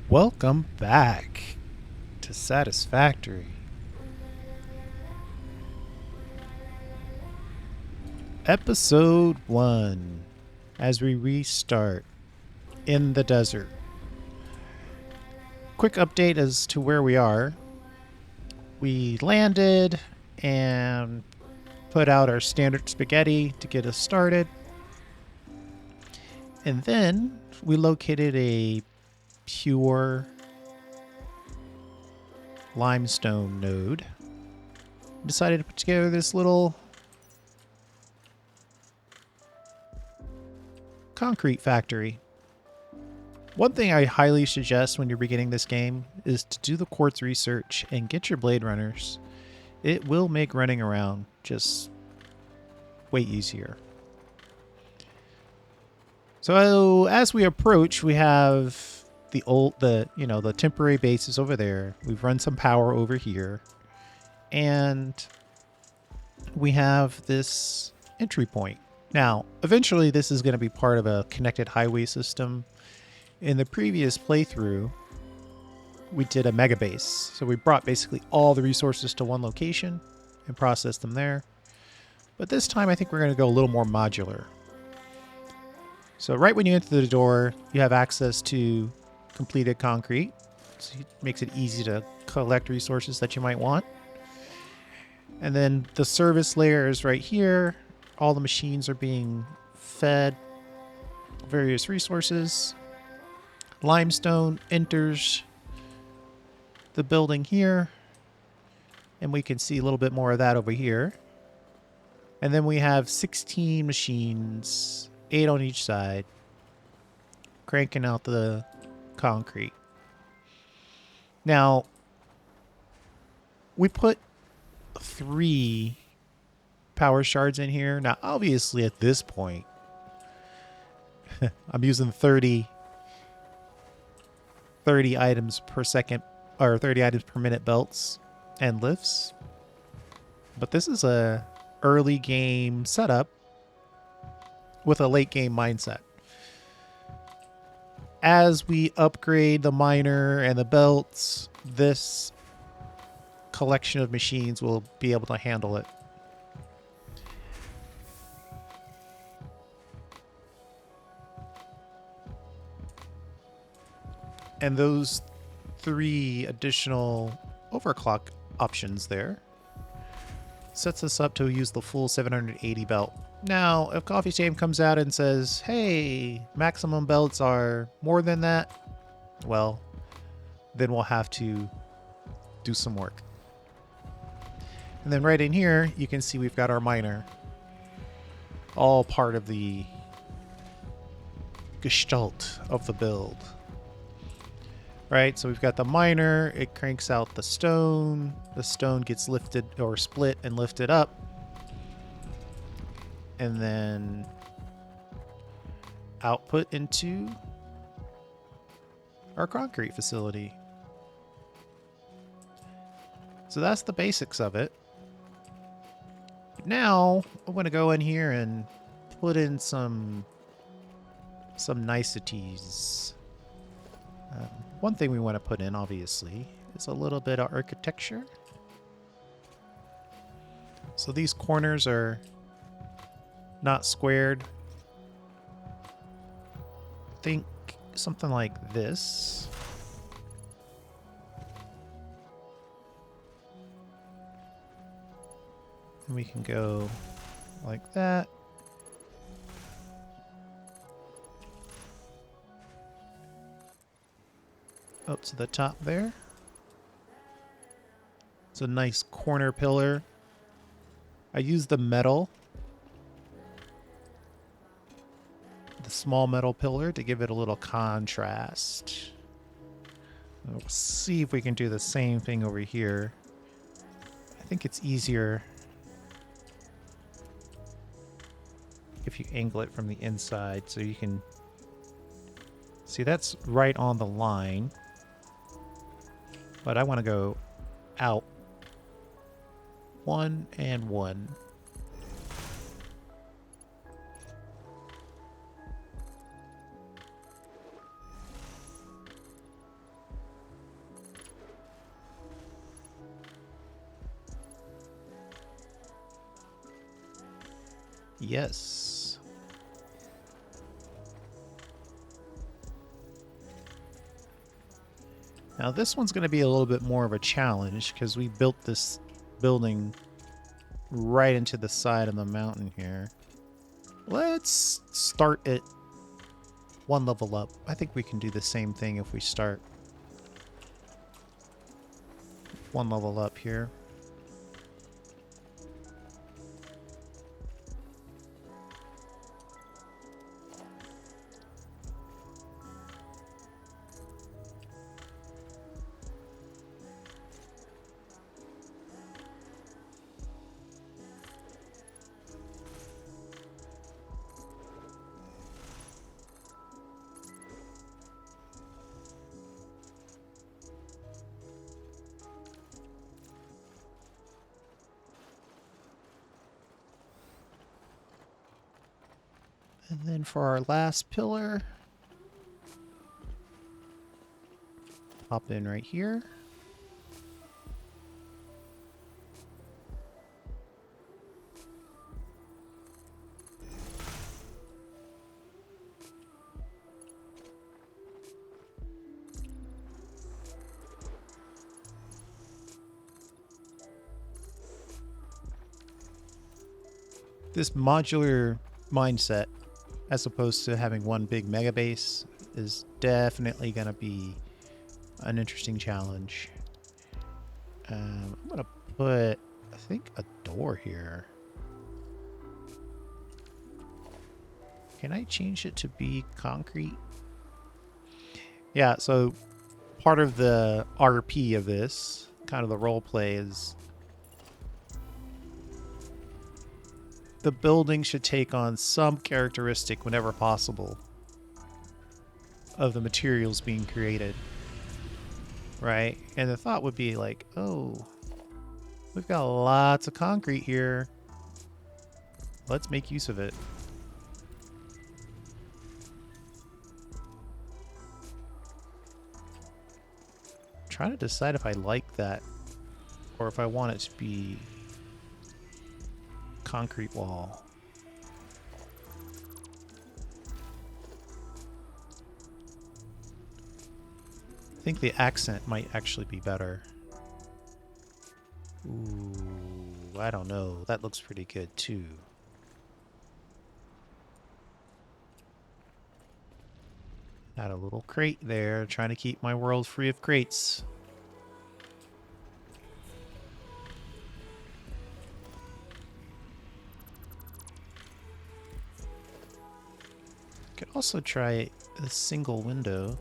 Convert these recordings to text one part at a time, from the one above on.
Welcome back to Satisfactory. Episode 1. As we restart in the desert. Quick update as to where we are. We landed and put out our standard spaghetti to get us started. And then we located a pure limestone node. Decided to put together this little concrete factory. One thing I highly suggest when you're beginning this game is to do the quartz research and get your blade runners. It will make running around just way easier. So as we approach, we have the temporary bases over there. We've run some power over here, and we have this entry point. Now, eventually this is going to be part of a connected highway system. In the previous playthrough, we did a mega base. So we brought basically all the resources to one location and processed them there. But this time I think we're going to go a little more modular. So right when you enter the door, you have access to completed concrete. So it makes it easy to collect resources that you might want. And then the service layer is right here. All the machines are being fed various resources. Limestone enters the building here, and we can see a little bit more of that over here. And then we have 16 machines, 8 on each side, cranking out the concrete. Now, we put 3 power shards in here. Now, obviously at this point, I'm using 30 items per second, or 30 items per minute belts and lifts. But this is a early game setup with a late game mindset. As we upgrade the miner and the belts, this collection of machines will be able to handle it. And those 3 additional overclock options there sets us up to use the full 780 belt. Now, if Coffee Shame comes out and says, hey, maximum belts are more than that, well, then we'll have to do some work. And then right in here, you can see we've got our miner. All part of the gestalt of the build. Right, so we've got the miner, it cranks out the stone gets lifted or split and lifted up, and then output into our concrete facility. So that's the basics of it. Now I'm going to go in here and put in some niceties. One thing we want to put in, obviously, is a little bit of architecture. So these corners are not squared. Think something like this. And we can go like that. Up to the top there. It's a nice corner pillar. I use the metal, the small metal pillar, to give it a little contrast. We'll see if we can do the same thing over here. I think it's easier if you angle it from the inside, so you can see that's right on the line. But I want to go out 1 and 1. Yes. Now this one's going to be a little bit more of a challenge because we built this building right into the side of the mountain here. Let's start it one level up. I think we can do the same thing if we start one level up here. And then for our last pillar, pop in right here. This modular mindset, as opposed to having one big mega base, is definitely going to be an interesting challenge. I'm going to put, I think, a door here. Can I change it to be concrete? Yeah, so part of the RP of this, kind of the role play, is the building should take on some characteristic whenever possible of the materials being created, right? And the thought would be like, oh, we've got lots of concrete here. Let's make use of it. I'm trying to decide if I like that or if I want it to be concrete wall. I think the accent might actually be better. Ooh, I don't know. That looks pretty good too. Add a little crate there, trying to keep my world free of crates. Could also try a single window.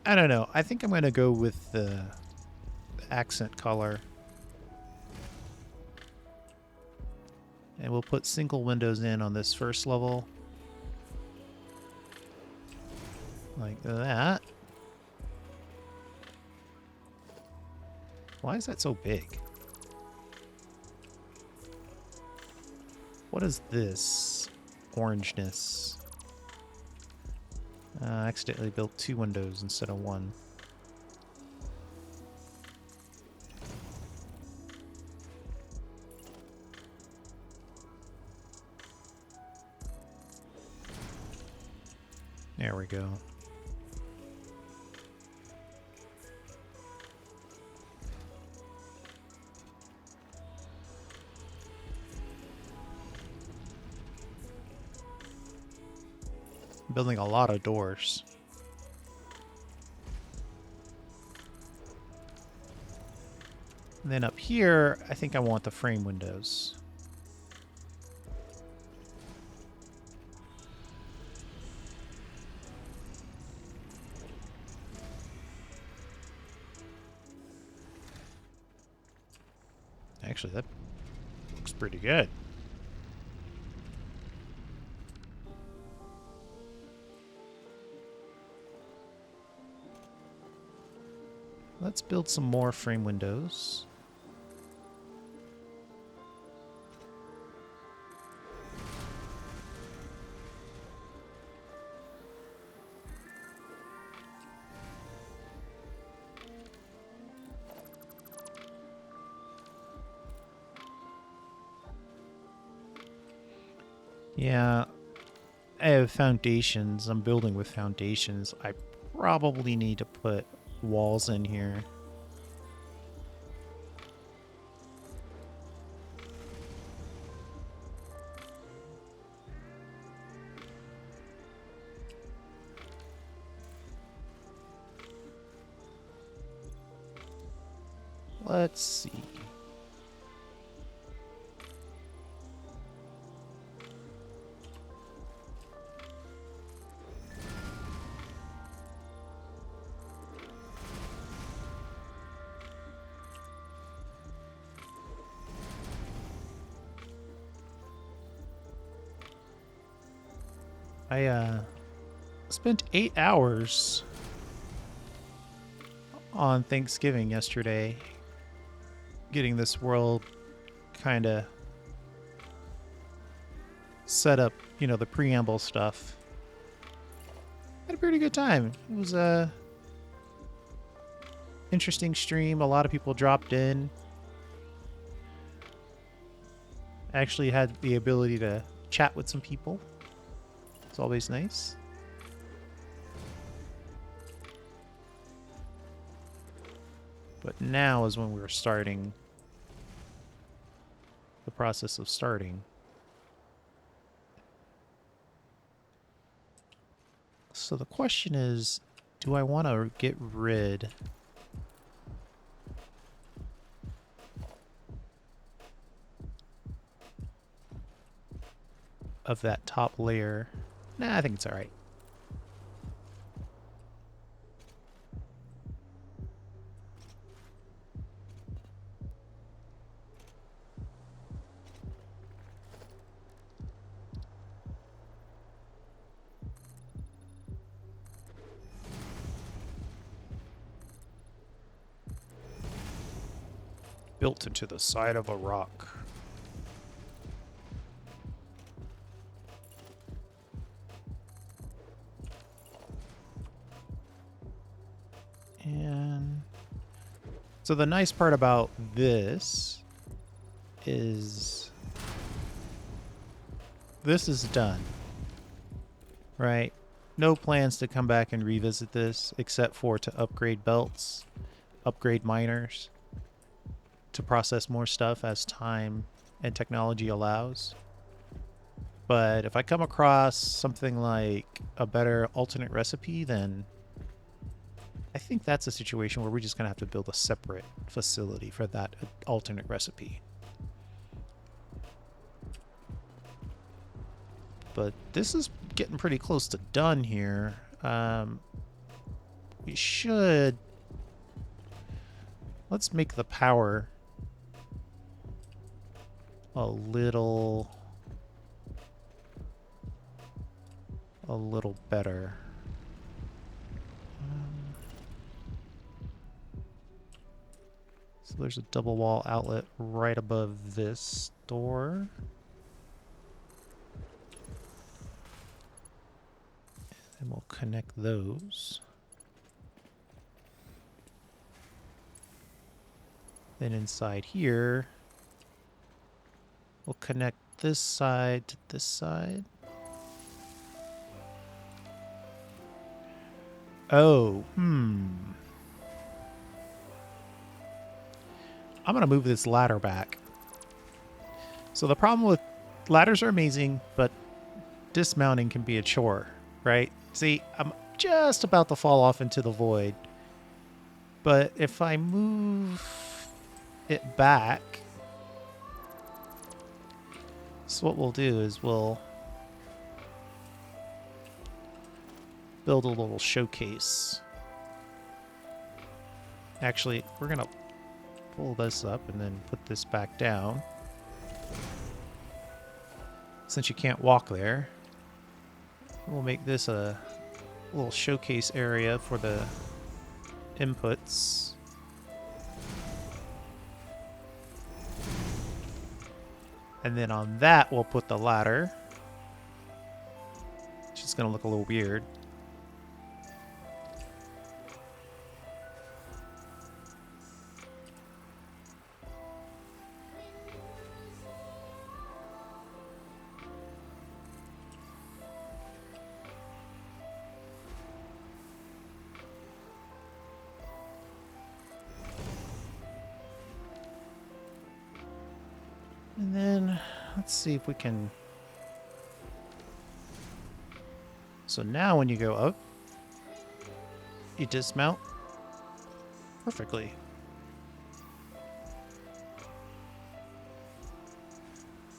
I don't know. I think I'm going to go with the accent color. And we'll put single windows in on this first level. Like that. Why is that so big? What is this orangeness? I accidentally built 2 windows instead of 1. There we go. Building a lot of doors. And then up here, I think I want the frame windows. Actually, that looks pretty good. Let's build some more frame windows. Yeah, I have foundations. I'm building with foundations. I probably need to put walls in here. Let's see. I spent 8 hours on Thanksgiving yesterday getting this world kind of set up, you know, the preamble stuff. Had a pretty good time. It was a interesting stream. A lot of people dropped in. Actually had the ability to chat with some people. It's always nice. But now is when we're starting the process of starting. So the question is, do I want to get rid of that top layer? Nah, I think it's all right. Built into the side of a rock. And so the nice part about this is this is done, right? No plans to come back and revisit this except for to upgrade belts, upgrade miners, to process more stuff as time and technology allows. But if I come across something like a better alternate recipe, then I think that's a situation where we're just going to have to build a separate facility for that alternate recipe. But this is getting pretty close to done here. We should... Let's make the power a little better. So there's a double wall outlet right above this door. And we'll connect those. Then inside here, we'll connect this side to this side. Oh, I'm going to move this ladder back. So the problem with ladders are amazing, but dismounting can be a chore, right? See, I'm just about to fall off into the void. But if I move it back, so what we'll do is we'll build a little showcase. Actually, we're going to pull this up and then put this back down. Since you can't walk there, we'll make this a little showcase area for the inputs. And then on that, we'll put the ladder. It's just going to look a little weird. And then let's see if we can. So now when you go up, you dismount perfectly.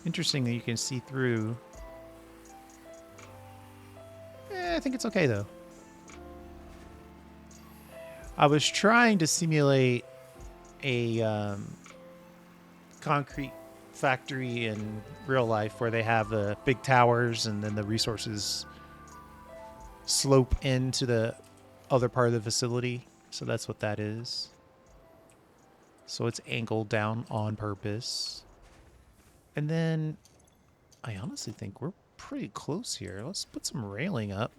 Interesting that you can see through. I think it's okay though. I was trying to simulate a concrete factory in real life where they have the big towers and then the resources slope into the other part of the facility. So that's what that is. So it's angled down on purpose. And then I honestly think we're pretty close here. Let's put some railing up.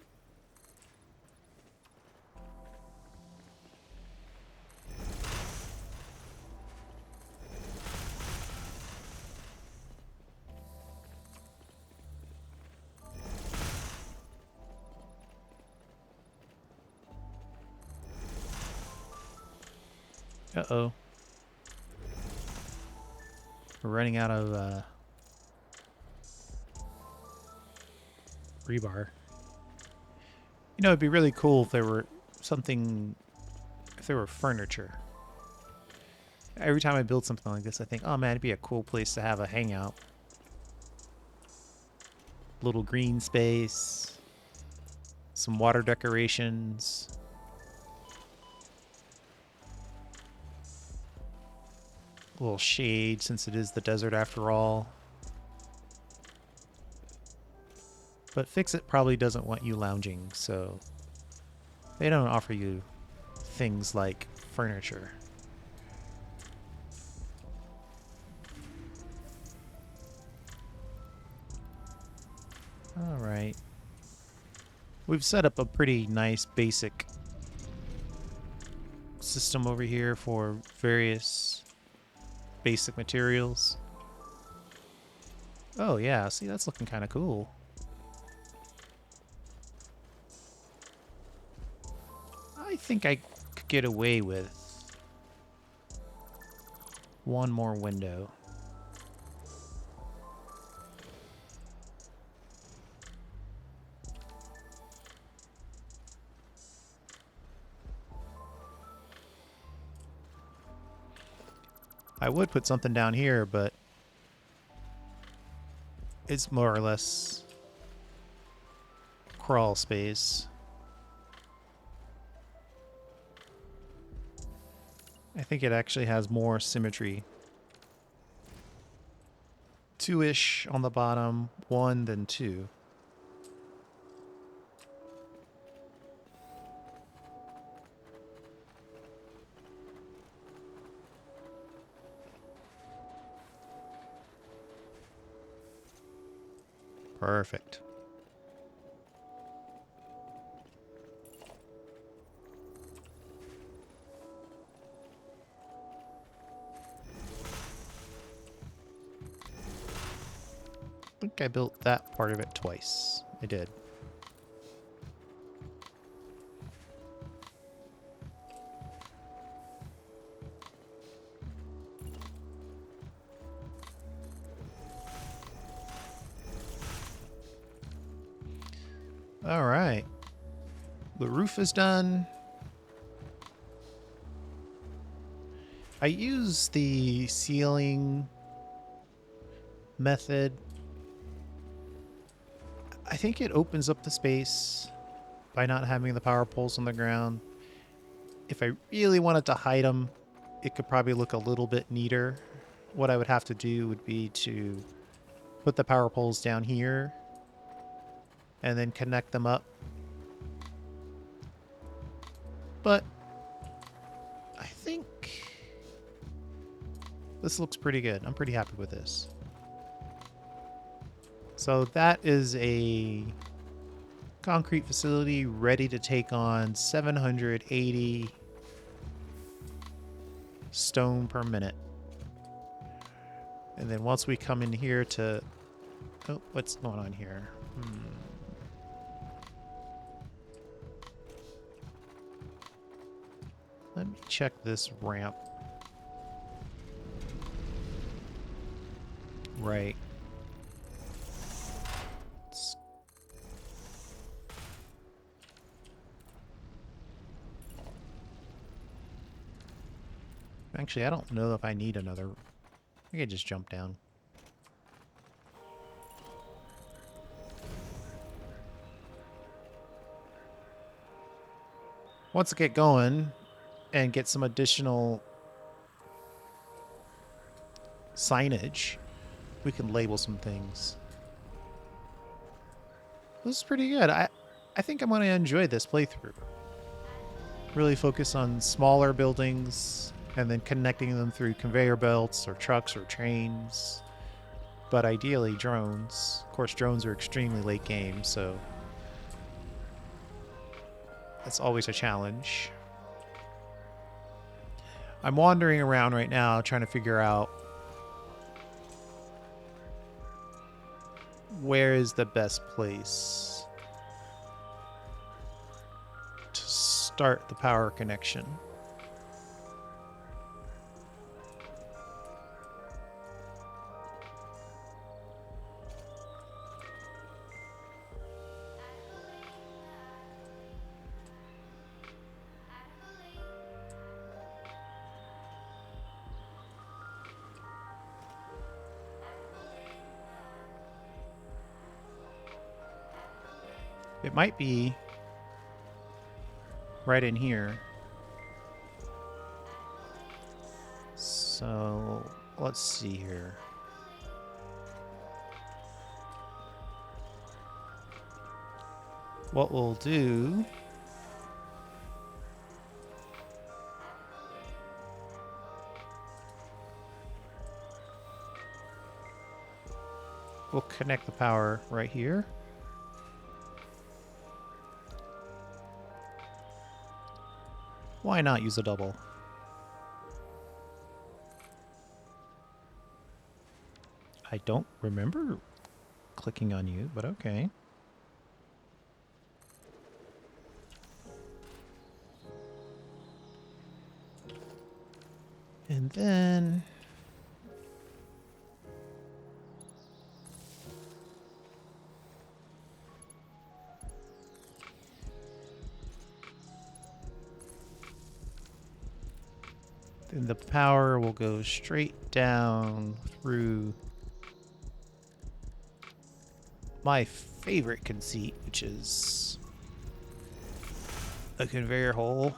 Uh-oh. We're running out of rebar. You know, it'd be really cool if there were something, if there were furniture. Every time I build something like this, I think, oh man, it'd be a cool place to have a hangout. Little green space, some water decorations. A little shade since it is the desert after all. But Fix-It probably doesn't want you lounging, so they don't offer you things like furniture. All right. We've set up a pretty nice basic system over here for various basic materials. Oh yeah, see, that's looking kind of cool. I think I could get away with one more window. I would put something down here, but it's more or less crawl space. I think it actually has more symmetry. 2-ish on the bottom, 1 then 2. Perfect. I think I built that part of it twice. I did. All right. The roof is done. I use the ceiling method. I think it opens up the space by not having the power poles on the ground. If I really wanted to hide them, it could probably look a little bit neater. What I would have to do would be to put the power poles down here and then connect them up. But I think this looks pretty good. I'm pretty happy with this. So that is a concrete facility ready to take on 780 stone per minute. And then once we come in here to... Oh, what's going on here? Let me check this ramp. Right. Actually, I don't know if I need another. I could just jump down. Once I get going and get some additional signage, we can label some things. This is pretty good. I think I'm going to enjoy this playthrough. Really focus on smaller buildings and then connecting them through conveyor belts or trucks or trains. But ideally, drones. Of course, drones are extremely late game, so that's always a challenge. I'm wandering around right now trying to figure out where is the best place to start the power connection. It might be right in here. So let's see here. What we'll do we'll connect the power right here. Why not use a double? I don't remember clicking on you, but okay. And then the power will go straight down through my favorite conceit, which is a conveyor hole.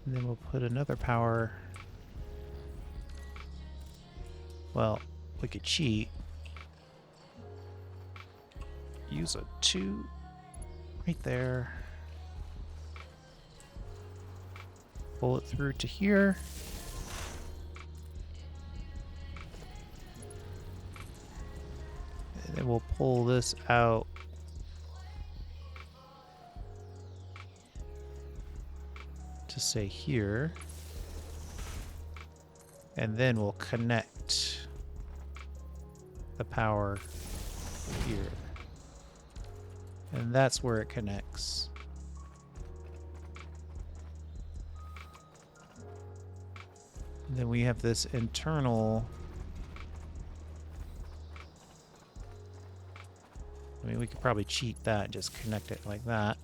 And then we'll put another power. Well, we could cheat. Use a 2 right there. Pull it through to here. And then we'll pull this out. To say here. And then we'll connect the power here. And that's where it connects. And then we have this internal. I mean, we could probably cheat that and just connect it like that.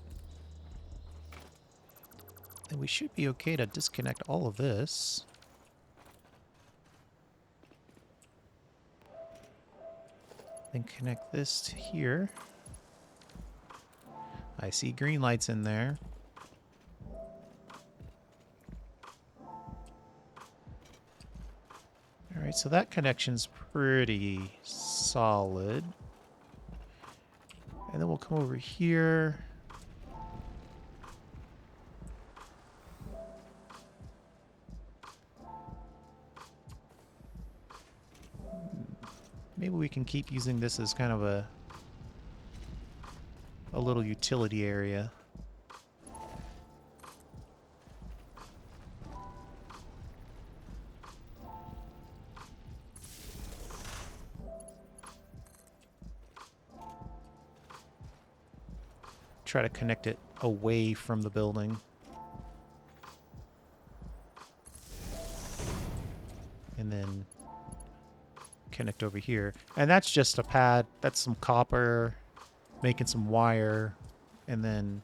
And we should be okay to disconnect all of this. Then connect this to here. I see green lights in there. Alright, so that connection's pretty solid. And then we'll come over here. Maybe we can keep using this as kind of a little utility area. Try to connect it away from the building. and then connect over here. And that's just a pad. That's some copper, making some wire, and then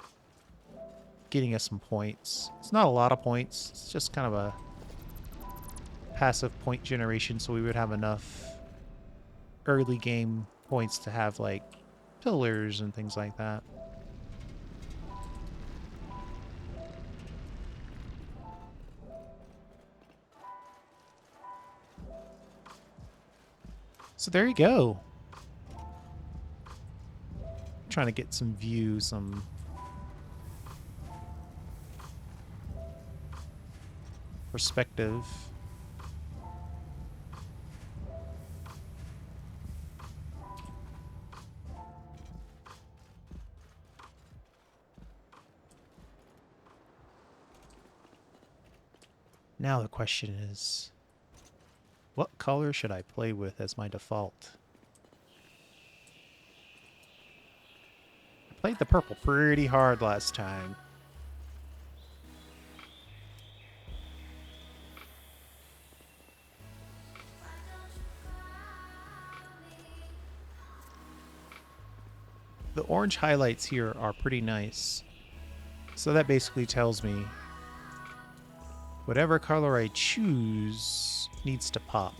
getting us some points. It's not a lot of points. It's just kind of a passive point generation, so we would have enough early game points to have like pillars and things like that. So there you go. Trying to get some view, some perspective. Now the question is, what color should I play with as my default? I played the purple pretty hard last time. The orange highlights here are pretty nice. So that basically tells me whatever color I choose needs to pop.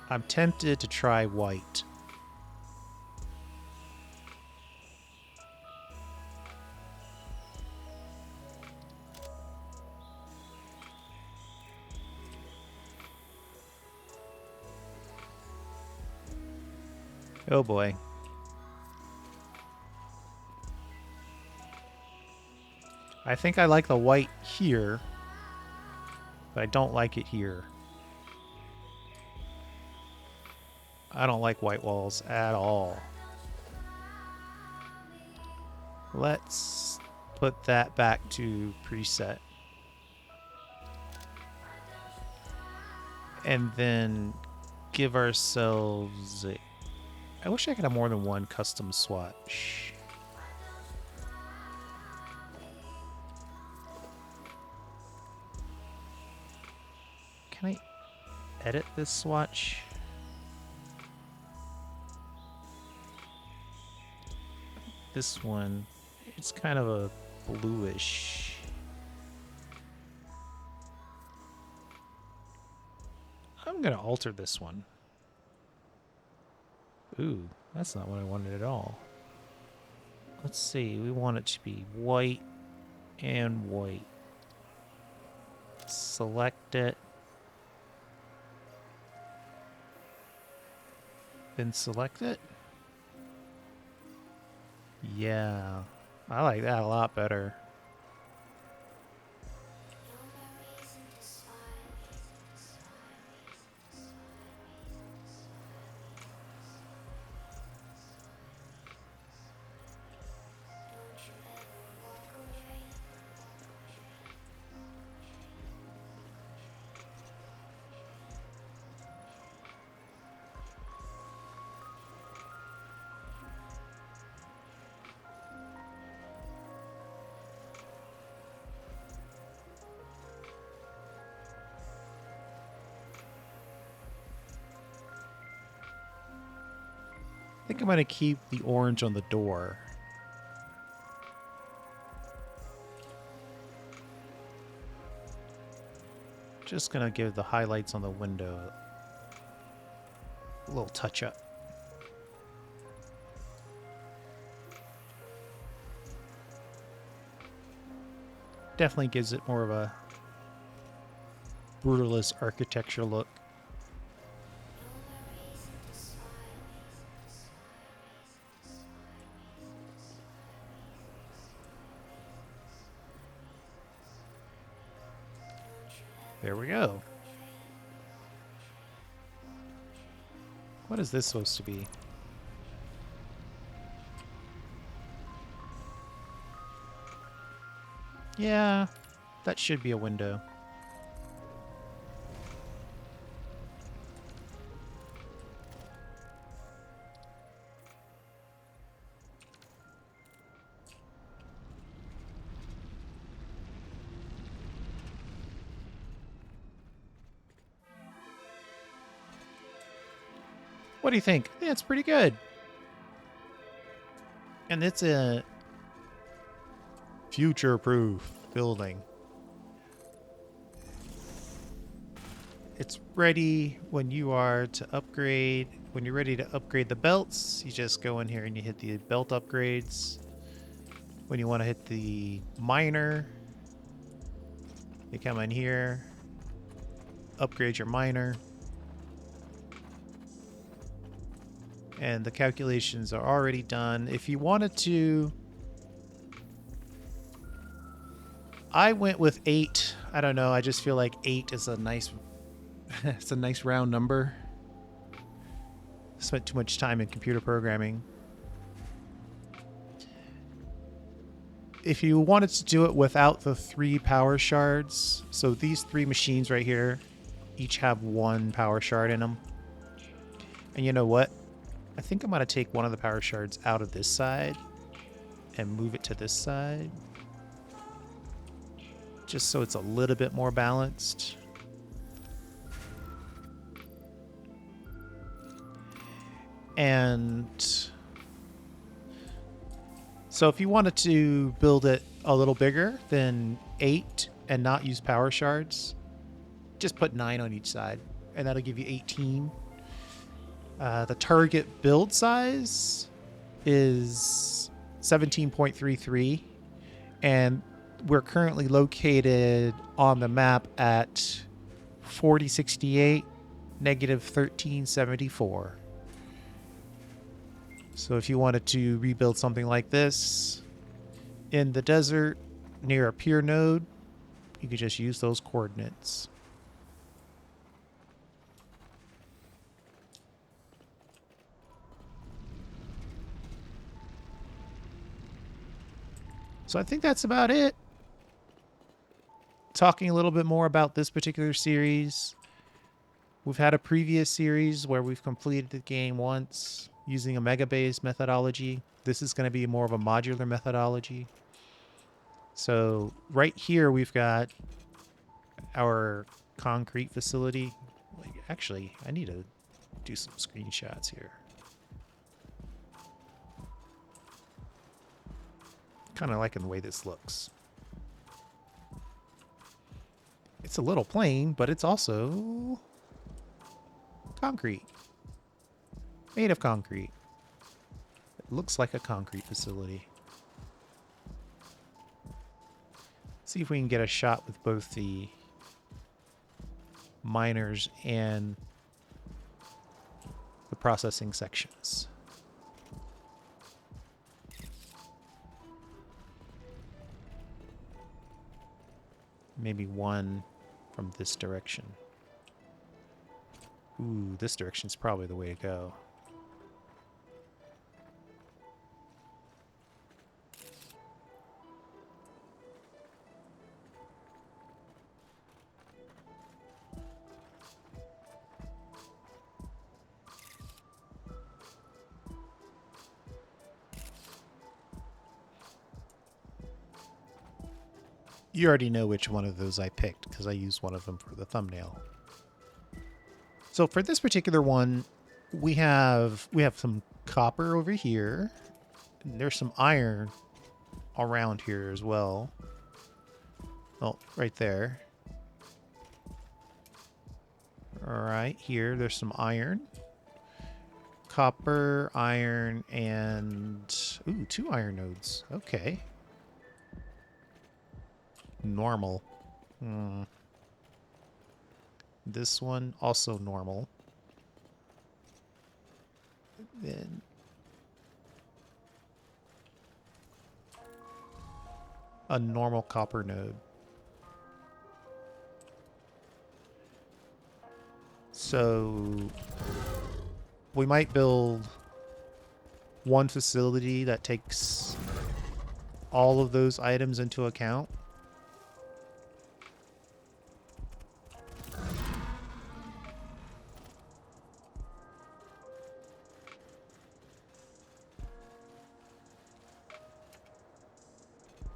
I'm tempted to try white. Oh boy. I think I like the white here, but I don't like it here. I don't like white walls at all. Let's put that back to preset. And then give ourselves a... I wish I could have more than one custom swatch. Can I edit this swatch? This one, it's kind of a bluish. I'm gonna alter this one. Ooh, that's not what I wanted at all. Let's see, we want it to be white and white. Select it. Then select it. Yeah, I like that a lot better. I think I'm going to keep the orange on the door. Just going to give the highlights on the window a little touch up. Definitely gives it more of a brutalist architecture look. There we go. What is this supposed to be? Yeah, that should be a window. What do you think? Yeah, it's pretty good. And it's a future-proof building. It's ready when you are to upgrade. When you're ready to upgrade the belts, you just go in here and you hit the belt upgrades. When you want to hit the miner, you come in here, upgrade your miner. And the calculations are already done. If you wanted to, I went with 8. I don't know. I just feel like 8 is a nice, it's a nice round number. Spent too much time in computer programming. If you wanted to do it without the 3 power shards, so these 3 machines right here, each have 1 power shard in them. And you know what? I think I'm going to take one of the power shards out of this side and move it to this side. Just so it's a little bit more balanced. And so if you wanted to build it a little bigger than 8 and not use power shards, just put 9 on each side and that'll give you 18. The target build size is 17.33, and we're currently located on the map at 4068, negative 1374. So if you wanted to rebuild something like this in the desert near a pier node, you could just use those coordinates. So I think that's about it. Talking a little bit more about this particular series. We've had a previous series where we've completed the game once using a mega-based methodology. This is going to be more of a modular methodology. So right here we've got our concrete facility. Actually, I need to do some screenshots here. Kind of liking the way this looks. It's a little plain, but it's also concrete. Made of concrete. It looks like a concrete facility. See if we can get a shot with both the miners and the processing sections. Maybe one from this direction. Ooh, this direction's probably the way to go. You already know which one of those I picked because I used one of them for the thumbnail. So for this particular one, we have some copper over here. And there's some iron around here as well. Oh, right there. All right, here there's some iron. Copper, iron, and ooh, 2 iron nodes. Okay. Normal. This one also normal. Then a normal copper node. So we might build one facility that takes all of those items into account.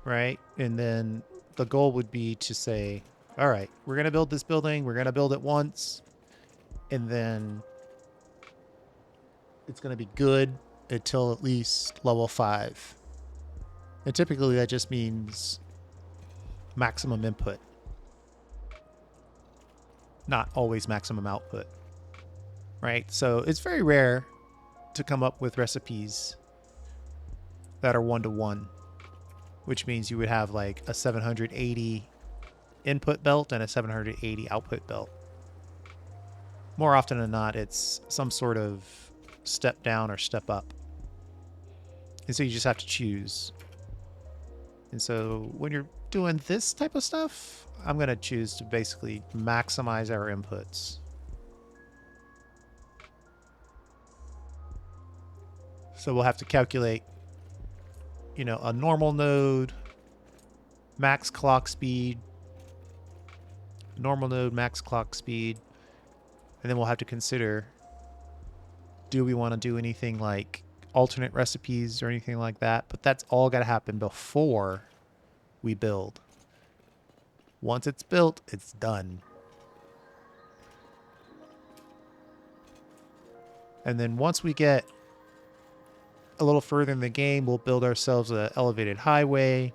Right? And then the goal would be to say, all right, we're going to build this building. We're going to build it once. And then it's going to be good until at least level 5. And typically that just means maximum input, not always maximum output, right? So it's very rare to come up with recipes that are 1-to-1, which means you would have like a 780 input belt and a 780 output belt. More often than not, it's some sort of step down or step up. And so you just have to choose. And so when you're doing this type of stuff, I'm going to choose to basically maximize our inputs. So we'll have to calculate, a normal node, max clock speed, normal node, max clock speed. And then we'll have to consider, do we want to do anything like alternate recipes or anything like that? But that's all got to happen before we build. Once it's built, it's done. And then once we get a little further in the game, we'll build ourselves an elevated highway.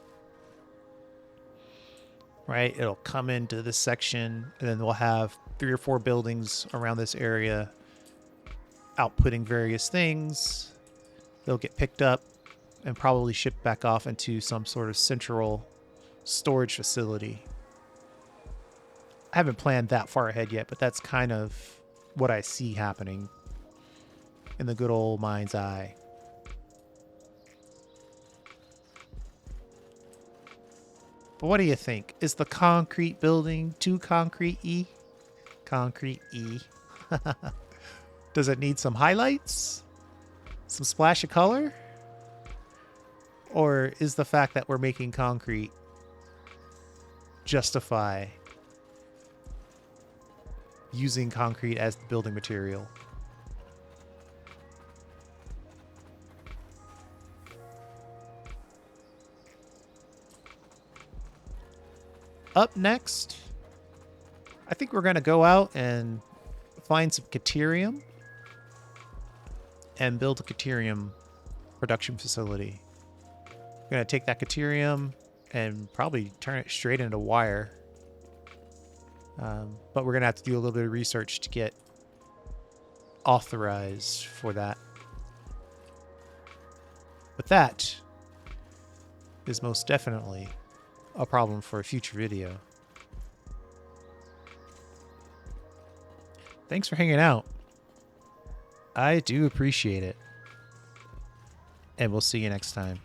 Right? It'll come into this section, and then we'll have 3 or 4 buildings around this area outputting various things. They'll get picked up and probably shipped back off into some sort of central storage facility. I haven't planned that far ahead yet, but that's kind of what I see happening in the good old mind's eye. But what do you think? Is the concrete building too concrete-y? Concrete-y. Does it need some highlights? Some splash of color? Or is the fact that we're making concrete justify using concrete as the building material? Up next, I think we're going to go out and find some Caterium and build a Caterium production facility. We're going to take that Caterium and probably turn it straight into wire. But we're going to have to do a little bit of research to get authorized for that. But that is most definitely a problem for a future video. Thanks for hanging out. I do appreciate it. And we'll see you next time.